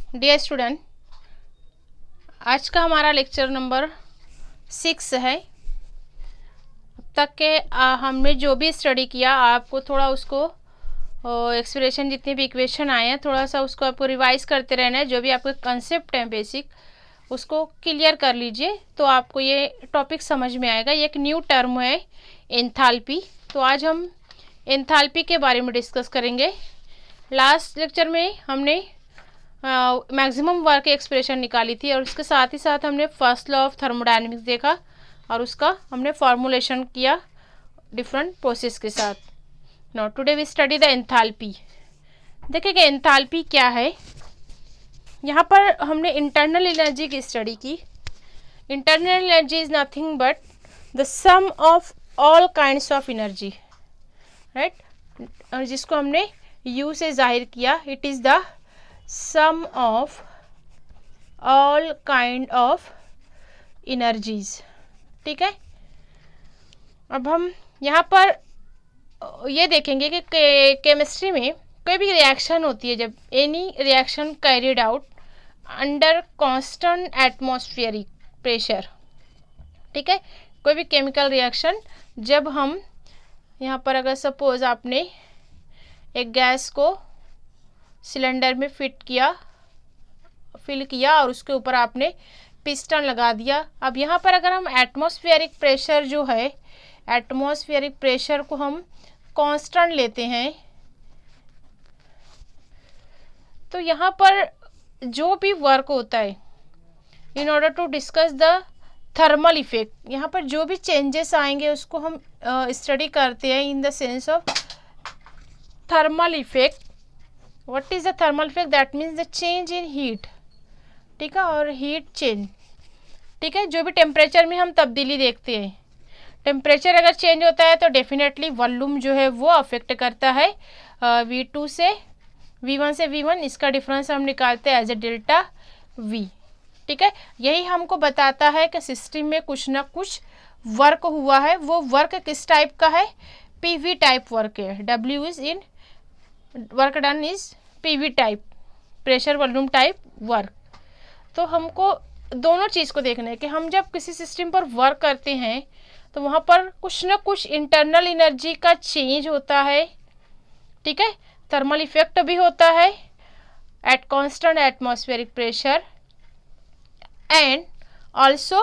Dear student, आज का हमारा लेक्चर नंबर 6 है। अब तक के हमने जो भी स्टडी किया आपको थोड़ा उसको एक्सप्रेशन जितने भी इक्वेशन आए हैं थोड़ा सा उसको आपको रिवाइज करते रहना है। जो भी आपके कंसेप्ट हैं बेसिक उसको क्लियर कर लीजिए तो आपको ये टॉपिक समझ में आएगा। ये एक न्यू टर्म है एंथैल्पी। तो आज हम एंथैल्पी के बारे में डिस्कस करेंगे। लास्ट लेक्चर में हमने मैक्सिमम वर्क एक्सप्रेशन निकाली थी और उसके साथ ही साथ हमने फर्स्ट लॉ ऑफ थर्मोडायनेमिक्स देखा और उसका हमने फॉर्मुलेशन किया डिफरेंट प्रोसेस के साथ। Now today we study the enthalpy. देखिए एंथैल्पी क्या है। यहाँ पर हमने इंटरनल एनर्जी की स्टडी की। Internal energy is nothing but the sum of all kinds of energy, right, और जिसको हमने यू से जाहिर किया। It is the sum of all kind of energies. ठीक है, अब हम यहाँ पर ये देखेंगे कि केमिस्ट्री में कोई भी रिएक्शन होती है, जब any reaction carried out under constant atmospheric pressure, ठीक है, कोई भी केमिकल रिएक्शन जब हम यहाँ पर अगर सपोज आपने एक गैस को सिलेंडर में फिल किया और उसके ऊपर आपने पिस्टन लगा दिया। अब यहाँ पर अगर हम एटमॉस्फेरिक प्रेशर जो है, एटमॉस्फेरिक प्रेशर को हम कांस्टेंट लेते हैं तो यहाँ पर जो भी वर्क होता है in order to discuss the thermal effect, यहाँ पर जो भी चेंजेस आएंगे उसको हम स्टडी करते हैं in the sense of thermal effect. What is the thermal effect? That means the change in heat, ठीक है, और हीट चेंज, ठीक है, जो भी टेम्परेचर में हम तब्दीली देखते हैं। टेम्परेचर अगर चेंज होता है तो डेफिनेटली वॉल्यूम जो है वो अफेक्ट करता है। V2 से V1 से V1 इसका डिफरेंस हम निकालते हैं एज ए डेल्टा V, ठीक है। यही हमको बताता है कि सिस्टम में कुछ ना कुछ वर्क हुआ है। वो वर्क किस टाइप का है? PV टाइप वर्क है। W is in work done is PV type, pressure volume type work. तो हमको दोनों चीज़ को देखना है कि हम जब किसी सिस्टम पर वर्क करते हैं तो वहाँ पर कुछ ना कुछ इंटरनल एनर्जी का चेंज होता है, ठीक है, थर्मल इफेक्ट भी होता है at constant atmospheric pressure and also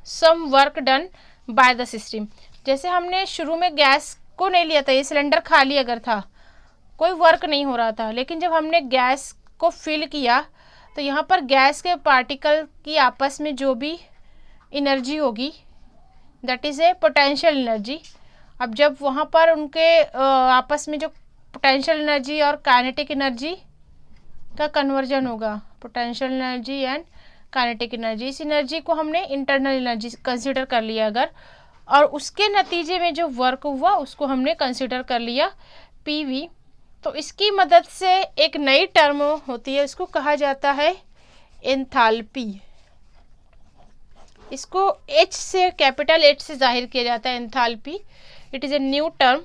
some work done by the system. जैसे हमने शुरू में गैस को नहीं लिया था, ये सिलेंडर खाली अगर था, कोई वर्क नहीं हो रहा था, लेकिन जब हमने गैस को फिल किया तो यहाँ पर गैस के पार्टिकल की आपस में जो भी एनर्जी होगी that is a potential energy. अब जब वहाँ पर उनके आपस में जो पोटेंशियल एनर्जी और काइनेटिक एनर्जी का कन्वर्जन होगा, potential energy and kinetic energy, इस एनर्जी को हमने इंटरनल एनर्जी कंसिडर कर लिया अगर, और उसके नतीजे में जो वर्क हुआ उसको हमने कंसिडर कर लिया PV। तो इसकी मदद से एक नई टर्म होती है, उसको कहा जाता है एंथैल्पी। इसको H से, कैपिटल H से जाहिर किया जाता है enthalpy. It is a new term.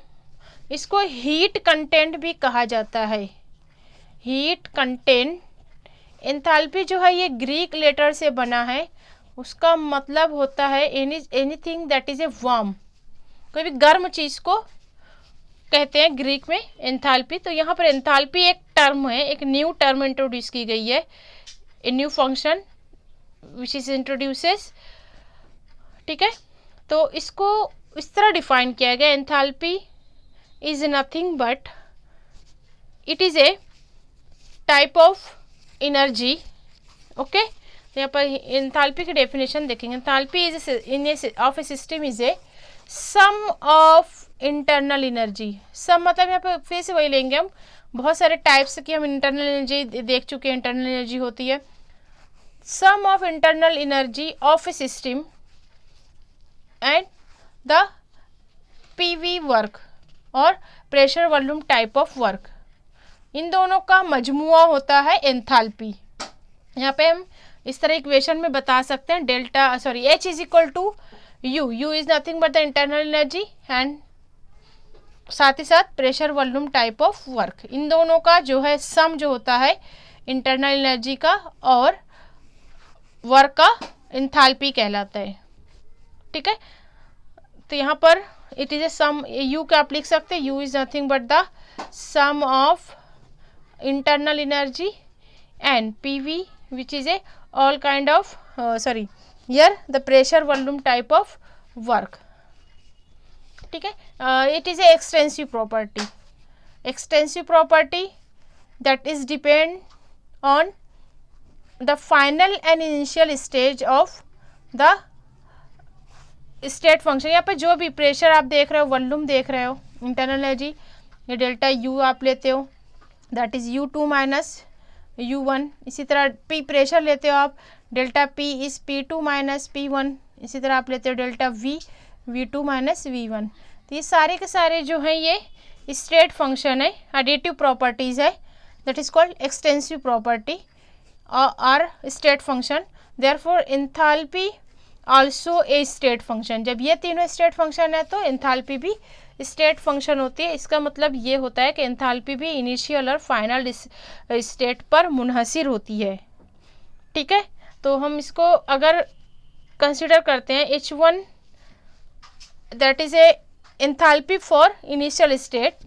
इसको हीट कंटेंट भी कहा जाता है, हीट कंटेंट। एंथैल्पी जो है ये ग्रीक लेटर से बना है। उसका मतलब होता है anything that is a warm, कोई भी गर्म चीज़ को कहते हैं ग्रीक में एंथैल्पी। तो यहाँ पर एंथैल्पी एक टर्म है, एक न्यू टर्म इंट्रोड्यूस की गई है, a new function which is introduces, ठीक है। तो इसको इस तरह डिफाइन किया गया, enthalpy is nothing but it is a type of energy, okay. तो यहाँ पर एंथैल्पी की डेफिनेशन देखेंगे। Enthalpy is of a system is a sum of internal energy. Sum मतलब यहाँ पे फिर से वही लेंगे हम, बहुत सारे टाइप्स की हम इंटरनल एनर्जी देख चुके हैं। इंटरनल एनर्जी होती है sum of internal energy of a system and the PV work और pressure volume type of work, इन दोनों का मजमुआ होता है एंथैल्पी। यहाँ पे हम इस तरह इक्वेशन में बता सकते हैं H is equal to U, U is nothing but the internal energy and साथ ही साथ pressure volume type of work. इन दोनों का जो है सम जो होता है इंटरनल एनर्जी का और वर्क का एंथैल्पी कहलाता है। ठीक है, तो यहाँ पर it is a sum, U का आप लिख सकते हैं, U is nothing but the sum of internal energy and PV which is a all kind of here the pressure volume type of work. ठीक है, it is a extensive property that is depend on the final and initial stage of the state function. यहाँ पे जो भी pressure आप देख रहे हो, वॉल्यूम देख रहे हो, इंटरनल एनर्जी, ये डेल्टा यू आप लेते हो, that is U2 minus U1। इसी तरह P प्रेशर लेते हो आप, delta P is P2 minus P1। इसी तरह आप लेते हो delta V V2 minus V1। तो ये सारे के सारे जो हैं ये स्टेट फंक्शन है, एडिटिव प्रॉपर्टीज़ है, that is called extensive property और state function. Therefore enthalpy also a state function. जब ये तीनों स्टेट फंक्शन है तो एंथैल्पी भी स्टेट फंक्शन होती है। इसका मतलब ये होता है कि एंथैल्पी भी इनिशियल और फाइनल स्टेट पर मुनहसिर होती है। ठीक है, तो हम इसको अगर कंसिडर करते हैं, H1 that is a enthalpy for initial state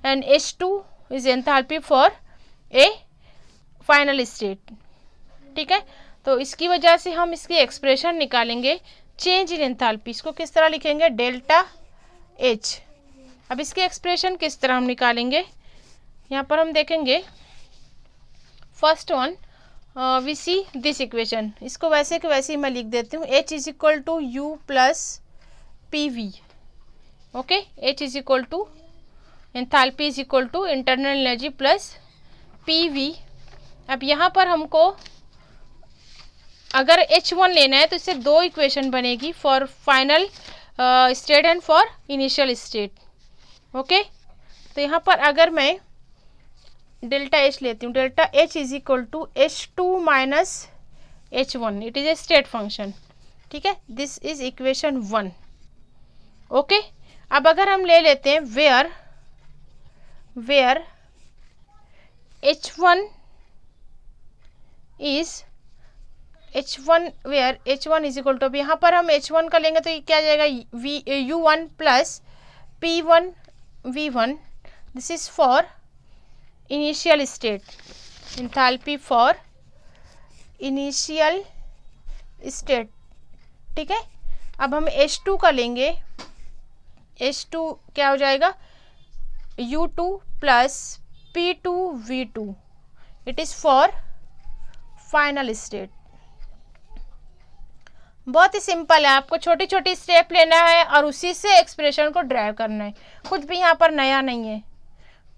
and H2 is enthalpy for A final state. ठीक है, तो इसकी वजह से हम इसकी एक्सप्रेशन निकालेंगे चेंज इन एंथैल्पी। इसको किस तरह लिखेंगे, डेल्टा H। अब इसकी एक्सप्रेशन किस तरह हम निकालेंगे, यहाँ पर हम देखेंगे first one, we see this equation. इसको वैसे के वैसे ही मैं लिख देती हूँ, H is equal to U plus PV। Okay, H is equal to enthalpy is equal to internal energy plus PV। अब यहाँ पर हमको अगर H1 लेना है तो इससे दो इक्वेशन बनेगी, for final state and for initial state. Okay, तो यहाँ पर अगर मैं डेल्टा H लेती हूँ, delta H is equal to H2 minus H1, it is a state function. ठीक है, दिस इज इक्वेशन 1। ओके, अब अगर हम ले लेते हैं where H1 where H1 is equal to, अब यहाँ पर हम H1 का लेंगे तो ये क्या आ जाएगा, U1 plus P1 V1। This is for initial state, enthalpy for initial state. ठीक है, अब हम H2 का लेंगे, H2 क्या हो जाएगा, U2 plus P2 V2, it is for final state. बहुत ही सिंपल है, आपको छोटी छोटी स्टेप लेना है और उसी से एक्सप्रेशन को ड्राइव करना है, कुछ भी यहाँ पर नया नहीं है।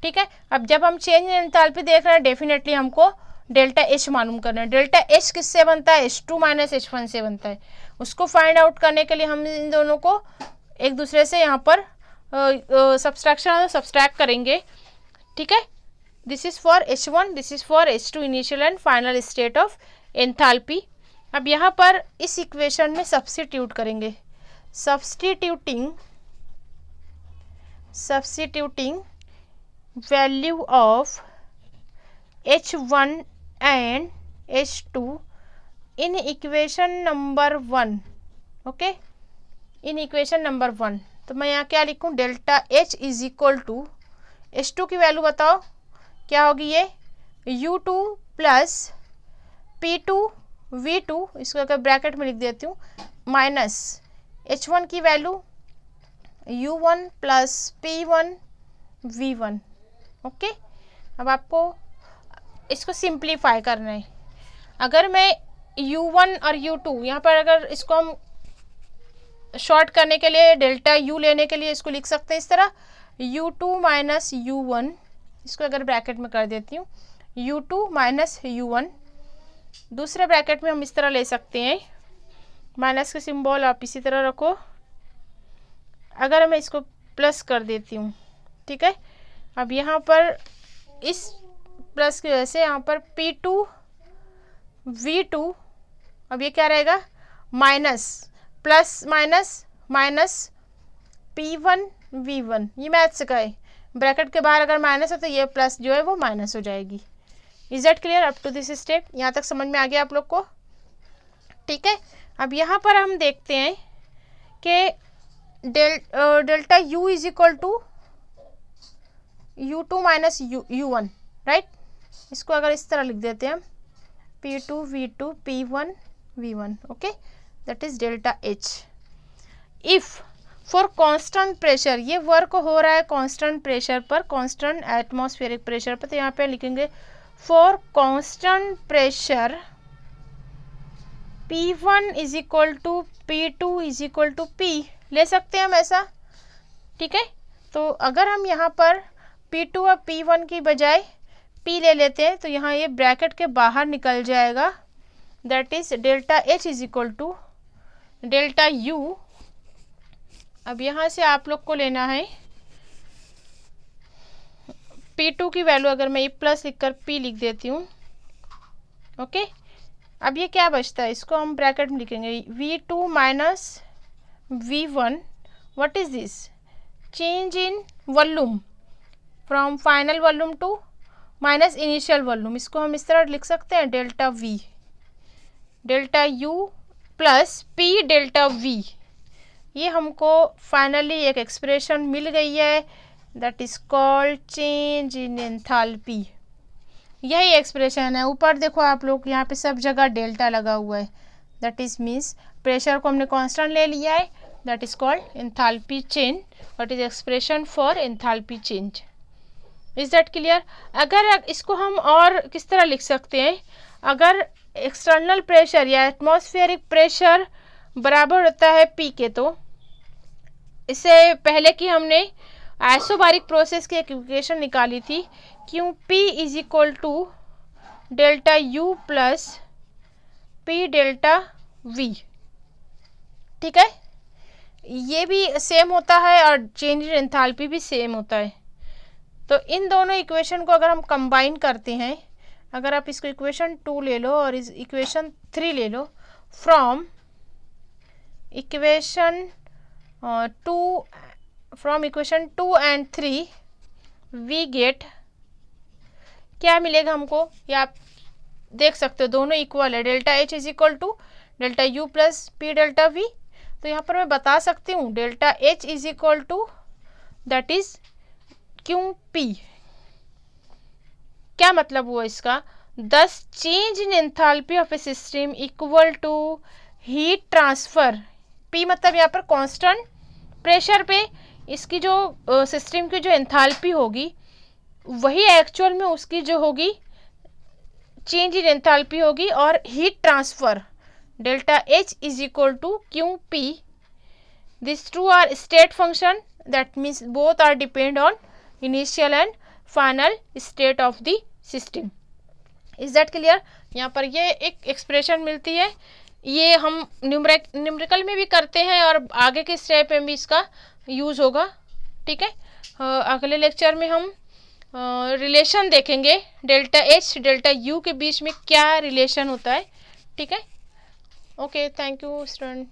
ठीक है, अब जब हम चेंज इन एंथैल्पी देख रहे हैं, डेफिनेटली हमको डेल्टा H मालूम करना है। डेल्टा H किससे बनता है, H2 माइनस H1 से बनता है। उसको फाइंड आउट करने के लिए हम इन दोनों को एक दूसरे से यहाँ पर सब्सट्रैक्ट करेंगे। ठीक है, this is for H1, this is for H2 initial and final state of enthalpy. अब यहाँ पर इस इक्वेशन में सब्स्टिट्यूट करेंगे, substituting value of H1 and H2 in equation number 1। Okay, in equation number 1, तो मैं यहाँ क्या लिखूँ, delta H is equal to, H2 की वैल्यू बताओ क्या होगी, ये U2 प्लस P2 V2, इसको अगर ब्रैकेट में लिख देती हूँ, माइनस H1 की value U1 plus P1 V1। Okay, अब आपको इसको सिंप्लीफाई करना है। अगर मैं U1 और U2 यहाँ पर, अगर इसको हम शॉर्ट करने के लिए, डेल्टा U लेने के लिए इसको लिख सकते हैं इस तरह, U2 माइनस U1, इसको अगर ब्रैकेट में कर देती हूँ, U2 माइनस U1। दूसरे ब्रैकेट में हम इस तरह ले सकते हैं, माइनस का सिंबल आप इसी तरह रखो। अगर मैं इसको प्लस कर देती हूँ, ठीक है, अब यहाँ पर इस प्लस की वजह से यहाँ पर P2 V2, अब ये क्या रहेगा, minus plus minus minus P1 V1। ये मैथ्स का है, ब्रैकेट के बाहर अगर माइनस है तो ये प्लस जो है वो माइनस हो जाएगी। Is that clear up to this step? यहाँ तक समझ में आ गया आप लोग को? ठीक है, अब यहाँ पर हम देखते हैं कि delta U is equal to u2 minus u1, right? इसको अगर इस तरह लिख देते हैं हम p2 v2 p1 v1, okay, that is delta h। If for constant pressure, ये वर्क हो रहा है कांस्टेंट प्रेशर पर, कांस्टेंट एटमॉस्फेरिक प्रेशर पर, तो यहाँ पे लिखेंगे for constant pressure P1 is equal to P2 is equal to P, ले सकते हैं हम ऐसा, ठीक है? तो अगर हम यहाँ पर P2 और P1 की बजाय P ले लेते हैं तो यहाँ ये ब्रैकेट के बाहर निकल जाएगा, that is delta H is equal to delta U। अब यहाँ से आप लोग को लेना है P2 की वैल्यू, अगर मैं ये प्लस लिखकर P लिख देती हूँ, ओके। अब ये क्या बचता है, इसको हम ब्रैकेट में लिखेंगे V2 minus V1, what is this? Change in volume from final volume to minus initial volume, इसको हम इस तरह लिख सकते हैं delta V, delta U plus P delta V। ये हमको फाइनली एक एक्सप्रेशन मिल गई है, that is called change in enthalpy. यही एक्सप्रेशन है। ऊपर देखो आप लोग, यहाँ पे सब जगह डेल्टा लगा हुआ है, दैट इज मीन्स प्रेशर को हमने कांस्टेंट ले लिया है, that is called enthalpy change, what is expression for enthalpy change. Is that clear? अगर इसको हम और किस तरह लिख सकते हैं, अगर एक्सटर्नल प्रेशर या एटमॉस्फेरिक प्रेशर बराबर होता है P के, तो इससे पहले कि हमने आइसोबारिक प्रोसेस की इक्वेशन निकाली थी, Q P is equal to delta U plus P delta V, ठीक है? ये भी सेम होता है और चेंज इन एंथैल्पी भी सेम होता है। तो इन दोनों इक्वेशन को अगर हम कंबाइन करते हैं, अगर आप इसको इक्वेशन 2 ले लो और इस इक्वेशन 3 ले लो, from equation 2 and 3 we get, क्या मिलेगा हमको, ये आप देख सकते हो दोनों इक्वल है, delta H is equal to delta U plus P delta V। तो यहाँ पर मैं बता सकती हूँ delta H is equal to that is Q P। क्या मतलब हुआ इसका? This change in enthalpy of a system equal to heat transfer. P मतलब यहाँ पर कांस्टेंट प्रेशर पे इसकी जो सिस्टम की जो एंथैल्पी होगी, वही एक्चुअल में उसकी जो होगी चेंज इन एंथैल्पी होगी, और heat transfer delta H is equal to Q P। This two are state function, that means both are depend on initial and final state of the system. Is that clear? यहाँ पर ये एक expression मिलती है, ये हम numerical में भी करते हैं और आगे के स्टेप में भी इसका यूज़ होगा, ठीक है? अगले लेक्चर में हम रिलेशन देखेंगे डेल्टा H डेल्टा U के बीच में क्या रिलेशन होता है, ठीक है? Okay, thank you student.